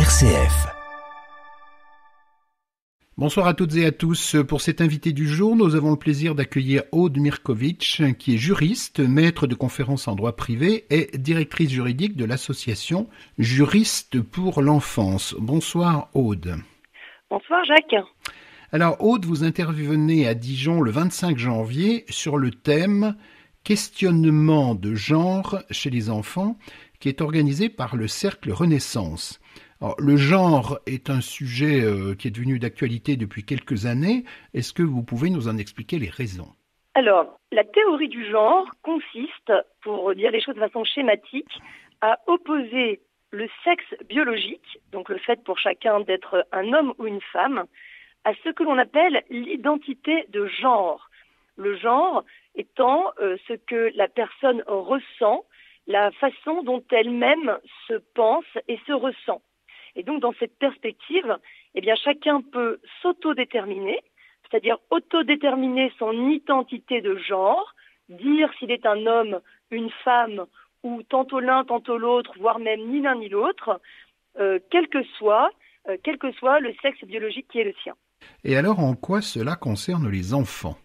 RCF. Bonsoir à toutes et à tous. Pour cet invité du jour, nous avons le plaisir d'accueillir Aude Mirkovic, qui est juriste, maître de conférences en droit privé et directrice juridique de l'association Juristes pour l'enfance. Bonsoir Aude. Bonsoir Jacques. Alors Aude, vous intervenez à Dijon le 25 janvier sur le thème « Questionnement de genre chez les enfants » qui est organisé par le Cercle Renaissance. Alors, le genre est un sujet qui est devenu d'actualité depuis quelques années. Est-ce que vous pouvez nous en expliquer les raisons ? Alors, la théorie du genre consiste, pour dire les choses de façon schématique, à opposer le sexe biologique, donc le fait pour chacun d'être un homme ou une femme, à ce que l'on appelle l'identité de genre. Le genre étant ce que la personne ressent, la façon dont elle-même se pense et se ressent. Et donc, dans cette perspective, chacun peut s'autodéterminer, c'est-à-dire autodéterminer son identité de genre, dire s'il est un homme, une femme, ou tantôt l'un, tantôt l'autre, voire même ni l'un ni l'autre, quel que soit le sexe biologique qui est le sien. Et alors, en quoi cela concerne les enfants ?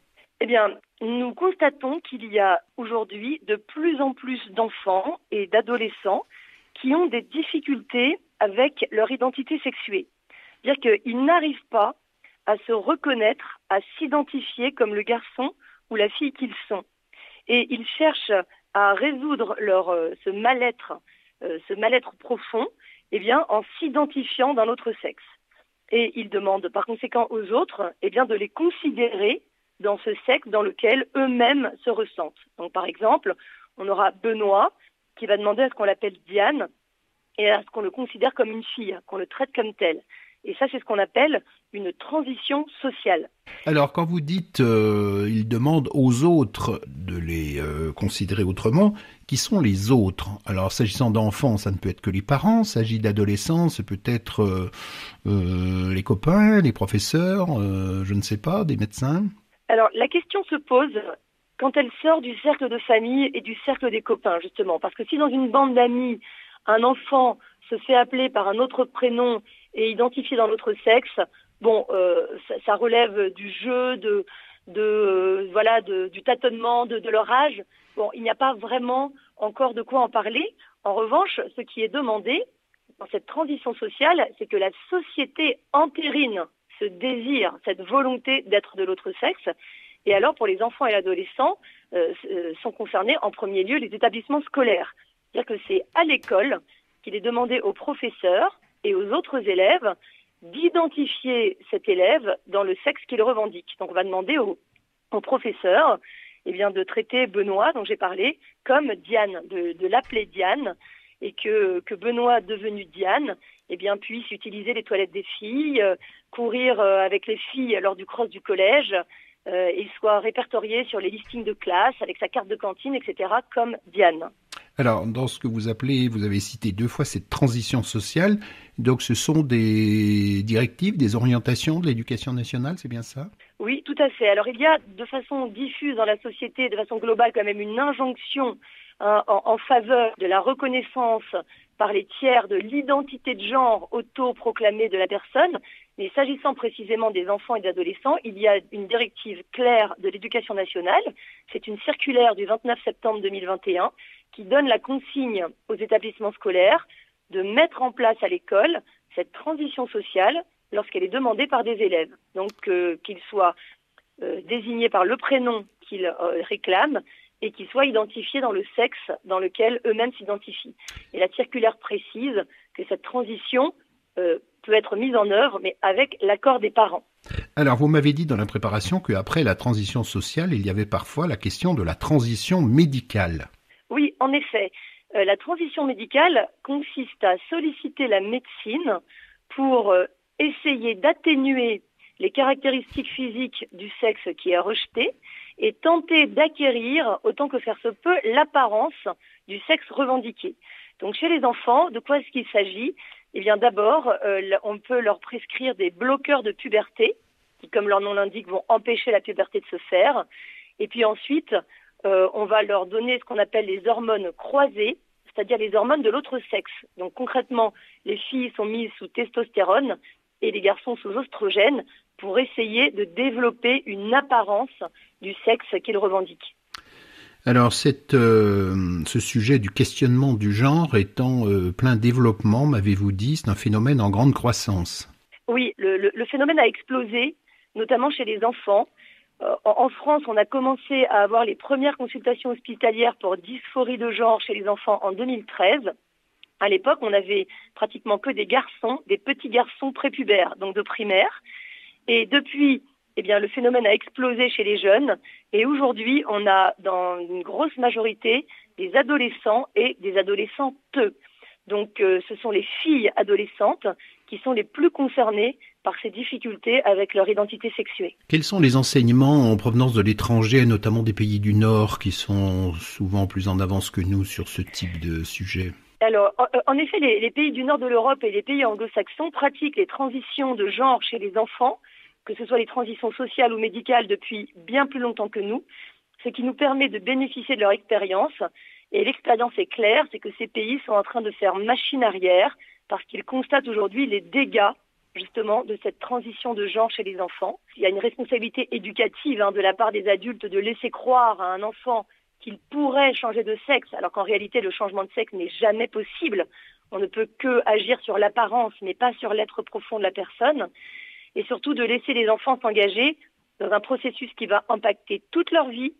Nous constatons qu'il y a aujourd'hui de plus en plus d'enfants et d'adolescents qui ont des difficultés avec leur identité sexuée. C'est-à-dire qu'ils n'arrivent pas à se reconnaître, à s'identifier comme le garçon ou la fille qu'ils sont. Et ils cherchent à résoudre ce mal-être profond, en s'identifiant d'un autre sexe. Et ils demandent par conséquent aux autres, de les considérer dans ce sexe dans lequel eux-mêmes se ressentent. Donc par exemple, on aura Benoît qui va demander à ce qu'on l'appelle Diane et à ce qu'on le considère comme une fille, qu'on le traite comme tel. Et ça, c'est ce qu'on appelle une transition sociale. Alors, quand vous dites il demande aux autres de les considérer autrement, qui sont les autres ? Alors, s'agissant d'enfants, ça ne peut être que les parents. S'agit d'adolescents, ça peut être les copains, les professeurs, je ne sais pas, des médecins. Alors, la question se pose quand elle sort du cercle de famille et du cercle des copains, justement. Parce que si dans une bande d'amis, un enfant se fait appeler par un autre prénom et identifié dans l'autre sexe, ça relève du jeu, du tâtonnement, de leur âge. Bon, il n'y a pas vraiment encore de quoi en parler. En revanche, ce qui est demandé dans cette transition sociale, c'est que la société entérine ce désir, cette volonté d'être de l'autre sexe. Et alors, pour les enfants et l'adolescent, sont concernés en premier lieu les établissements scolaires. C'est-à-dire que c'est à l'école qu'il est demandé aux professeurs et aux autres élèves d'identifier cet élève dans le sexe qu'il revendique. Donc on va demander aux professeurs de traiter Benoît, dont j'ai parlé, comme Diane, de l'appeler Diane, et que Benoît, devenu Diane, puisse utiliser les toilettes des filles, courir avec les filles lors du cross du collège, et soit répertorié sur les listings de classe avec sa carte de cantine, etc., comme Diane. Alors, dans ce que vous appelez, vous avez cité 2 fois cette transition sociale, donc ce sont des directives, des orientations de l'éducation nationale, c'est bien ça ? Oui, tout à fait. Alors, il y a de façon diffuse dans la société, de façon globale, quand même une injonction en faveur de la reconnaissance par les tiers de l'identité de genre autoproclamée de la personne. Mais s'agissant précisément des enfants et des adolescents, il y a une directive claire de l'éducation nationale. C'est une circulaire du 29 septembre 2021 qui donne la consigne aux établissements scolaires de mettre en place à l'école cette transition sociale lorsqu'elle est demandée par des élèves. Donc qu'ils soient désignés par le prénom qu'ils réclament et qu'ils soient identifiés dans le sexe dans lequel eux-mêmes s'identifient. Et la circulaire précise que cette transition peut être mise en œuvre, mais avec l'accord des parents. Alors, vous m'avez dit dans la préparation qu'après la transition sociale, il y avait parfois la question de la transition médicale. Oui, en effet. La transition médicale consiste à solliciter la médecine pour essayer d'atténuer les caractéristiques physiques du sexe qui est rejeté et tenter d'acquérir, autant que faire se peut, l'apparence du sexe revendiqué. Donc chez les enfants, de quoi est-ce qu'il s'agit ? D'abord, on peut leur prescrire des bloqueurs de puberté qui, comme leur nom l'indique, vont empêcher la puberté de se faire. Et puis ensuite, on va leur donner ce qu'on appelle les hormones croisées, c'est-à-dire les hormones de l'autre sexe. Donc concrètement, les filles sont mises sous testostérone et les garçons sous oestrogène pour essayer de développer une apparence du sexe qu'ils revendiquent. Alors, ce sujet du questionnement du genre est en plein développement, m'avez-vous dit, c'est un phénomène en grande croissance. Oui, le phénomène a explosé, notamment chez les enfants. En France, on a commencé à avoir les premières consultations hospitalières pour dysphorie de genre chez les enfants en 2013. À l'époque, on avait pratiquement que des garçons, des petits garçons prépubères, donc de primaire. Et depuis, le phénomène a explosé chez les jeunes. Et aujourd'hui, on a dans une grosse majorité des adolescents et des adolescentes. Donc, ce sont les filles adolescentes qui sont les plus concernées par ces difficultés avec leur identité sexuée. Quels sont les enseignements en provenance de l'étranger, notamment des pays du Nord, qui sont souvent plus en avance que nous sur ce type de sujet ? Alors, en effet, les pays du nord de l'Europe et les pays anglo-saxons pratiquent les transitions de genre chez les enfants, que ce soit les transitions sociales ou médicales depuis bien plus longtemps que nous, ce qui nous permet de bénéficier de leur expérience. Et l'expérience est claire, c'est que ces pays sont en train de faire machine arrière parce qu'ils constatent aujourd'hui les dégâts justement de cette transition de genre chez les enfants. Il y a une responsabilité éducative de la part des adultes de laisser croire à un enfant qu'il pourrait changer de sexe, alors qu'en réalité le changement de sexe n'est jamais possible. On ne peut que agir sur l'apparence, mais pas sur l'être profond de la personne. Et surtout de laisser les enfants s'engager dans un processus qui va impacter toute leur vie,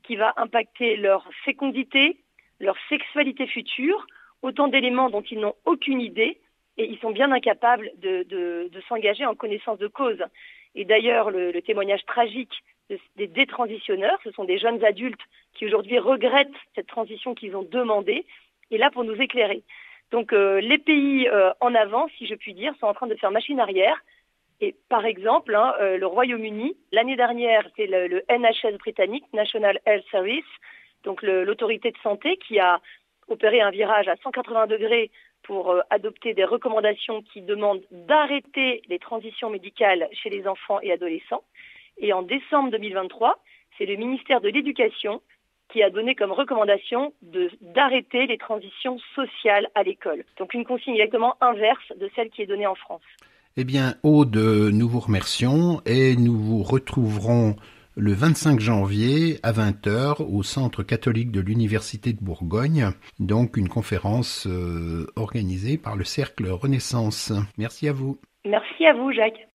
qui va impacter leur fécondité, leur sexualité future, autant d'éléments dont ils n'ont aucune idée et ils sont bien incapables de s'engager en connaissance de cause. Et d'ailleurs, le témoignage tragique des détransitionneurs, ce sont des jeunes adultes qui aujourd'hui regrettent cette transition qu'ils ont demandée, et là pour nous éclairer. Donc les pays en avant, si je puis dire, sont en train de faire machine arrière. Et par exemple, le Royaume-Uni, l'année dernière, c'est le NHS britannique, National Health Service, donc l'autorité de santé qui a opéré un virage à 180 degrés pour adopter des recommandations qui demandent d'arrêter les transitions médicales chez les enfants et adolescents. Et en décembre 2023, c'est le ministère de l'Éducation qui a donné comme recommandation d'arrêter les transitions sociales à l'école. Donc une consigne exactement inverse de celle qui est donnée en France. Eh bien, Aude, nous vous remercions et nous vous retrouverons le 25 janvier à 20h au Centre catholique de l'Université de Bourgogne, donc une conférence organisée par le Cercle Renaissance. Merci à vous. Merci à vous, Jacques.